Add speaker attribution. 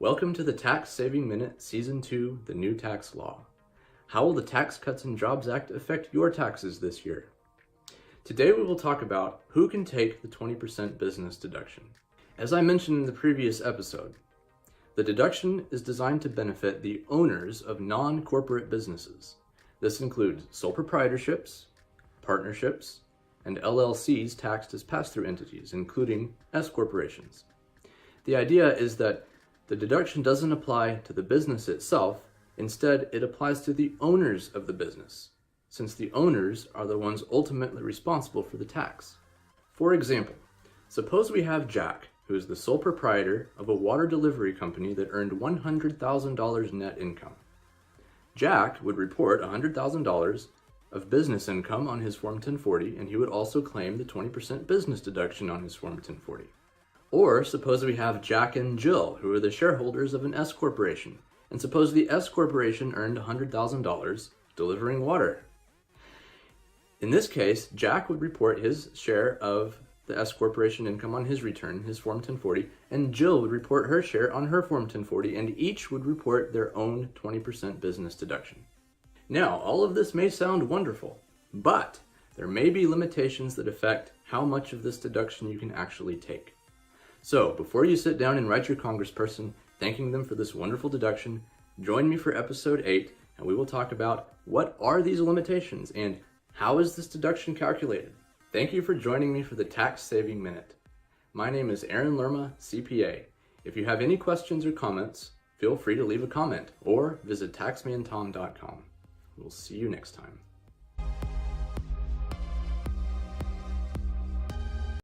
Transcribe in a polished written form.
Speaker 1: Welcome to the Tax Saving Minute, Season 2, The New Tax Law. How will the Tax Cuts and Jobs Act affect your taxes this year? Today we will talk about who can take the 20% business deduction. As I mentioned in the previous episode, the deduction is designed to benefit the owners of non-corporate businesses. This includes sole proprietorships, partnerships, and LLCs taxed as pass-through entities, including S corporations. The idea is that the deduction doesn't apply to the business itself. Instead, it applies to the owners of the business, since the owners are the ones ultimately responsible for the tax. For example, suppose we have Jack, who is the sole proprietor of a water delivery company that earned $100,000 net income. Jack would report $100,000 of business income on his Form 1040, and he would also claim the 20% business deduction on his Form 1040. Or suppose we have Jack and Jill, who are the shareholders of an S corporation, and suppose the S corporation earned $100,000 delivering water. In this case, Jack would report his share of the S corporation income on his return, his Form 1040, and Jill would report her share on her Form 1040, and each would report their own 20% business deduction. Now, all of this may sound wonderful, but there may be limitations that affect how much of this deduction you can actually take. So, before you sit down and write your congressperson thanking them for this wonderful deduction, join me for episode 8, and we will talk about what are these limitations and how is this deduction calculated. Thank you for joining me for the Tax Saving Minute. My name is Aaron Lerma, CPA. If you have any questions or comments, feel free to leave a comment or visit taxmantom.com. We'll see you next time.